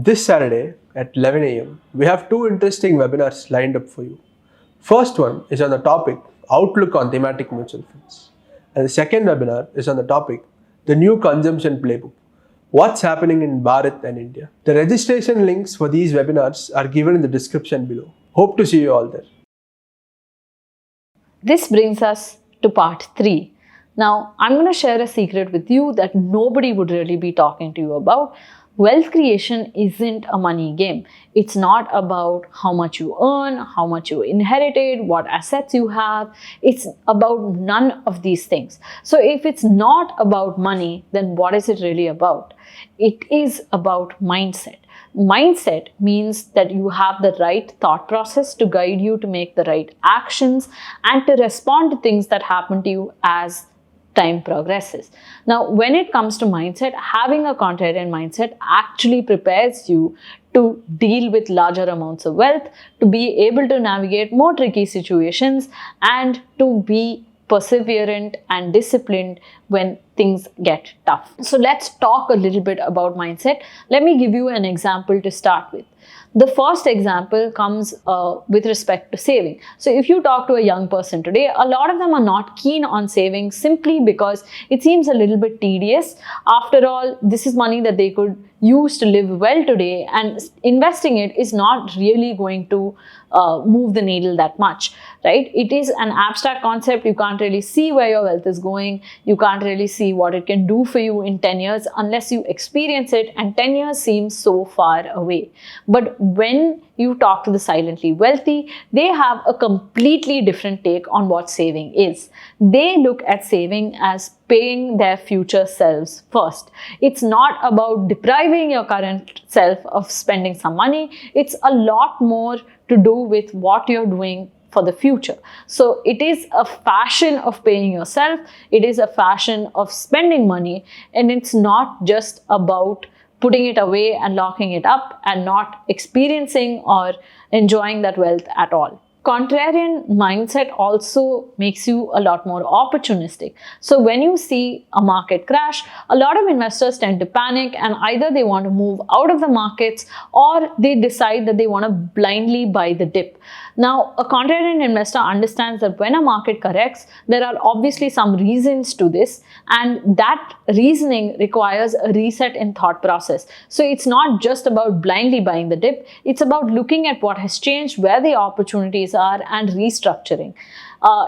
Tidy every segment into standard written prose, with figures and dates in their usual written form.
This Saturday at 11 a.m., we have two interesting webinars lined up for you. First one is on the topic Outlook on Thematic Mutual Funds. And the second webinar is on the topic the new consumption playbook. What's happening in Bharat and India? The registration links for these webinars are given in the description below. Hope to see you all there. This brings us to part 3. Now, I'm going to share a secret with you that nobody would really be talking to you about. Wealth creation isn't a money game. It's not about how much you earn, how much you inherited, what assets you have. It's about none of these things. So if it's not about money, then what is it really about? It is about mindset. Mindset means that you have the right thought process to guide you to make the right actions and to respond to things that happen to you as time progresses. Now, when it comes to mindset, having a contrarian mindset actually prepares you to deal with larger amounts of wealth, to be able to navigate more tricky situations, and to be perseverant and disciplined when things get tough. So let's talk a little bit about mindset. Let me give you an example to start with. The first example comes with respect to saving. So if you talk to a young person today, a lot of them are not keen on saving simply because it seems a little bit tedious. After all, this is money that they could use to live well today, and investing it is not really going to move the needle that much, right? It is an abstract concept. You can't really see where your wealth is going. You can't really see what it can do for you in 10 years unless you experience it, and 10 years seems so far away. But when you talk to the silently wealthy, they have a completely different take on what saving is. They look at saving as paying their future selves first. It's not about depriving your current self of spending some money. It's a lot more to do with what you're doing for the future. So it is a fashion of paying yourself. It is a fashion of spending money, and it's not just about putting it away and locking it up and not experiencing or enjoying that wealth at all. Contrarian mindset also makes you a lot more opportunistic. So when you see a market crash, a lot of investors tend to panic, and either they want to move out of the markets or they decide that they want to blindly buy the dip. Now, a contrarian investor understands that when a market corrects, there are obviously some reasons to this, and that reasoning requires a reset in thought process. So it's not just about blindly buying the dip, it's about looking at what has changed, where the opportunities are, and restructuring.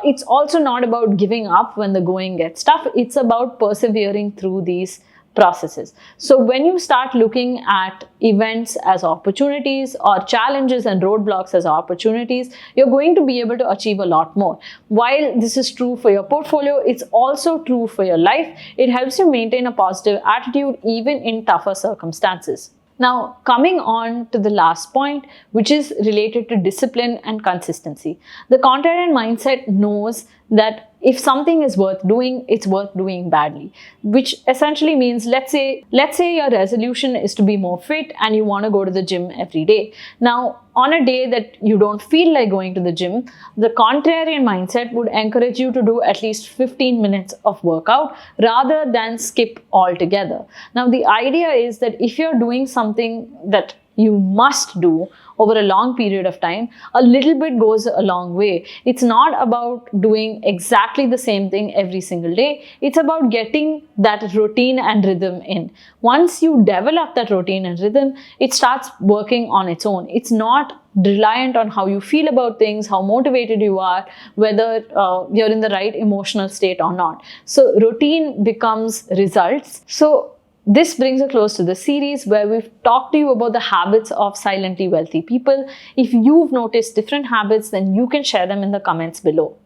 It's also not about giving up when the going gets tough. It's about persevering through these processes. So when you start looking at events as opportunities or challenges and roadblocks as opportunities, you're going to be able to achieve a lot more. While this is true for your portfolio, it's also true for your life. It helps you maintain a positive attitude even in tougher circumstances. Now, coming on to the last point, which is related to discipline and consistency. The contrarian mindset knows that if something is worth doing, it's worth doing badly, which essentially means, let's say your resolution is to be more fit and you want to go to the gym every day. Now, on a day that you don't feel like going to the gym, the contrarian mindset would encourage you to do at least 15 minutes of workout rather than skip altogether. Now, the idea is that if you're doing something that you must do over a long period of time, a little bit goes a long way. It's not about doing exactly the same thing every single day. It's about getting that routine and rhythm in. Once you develop that routine and rhythm, it starts working on its own. It's not reliant on how you feel about things, how motivated you are, whether you're in the right emotional state or not. So routine becomes results. So this brings a close to the series where we've talked to you about the habits of silently wealthy people. If you've noticed different habits, then you can share them in the comments below.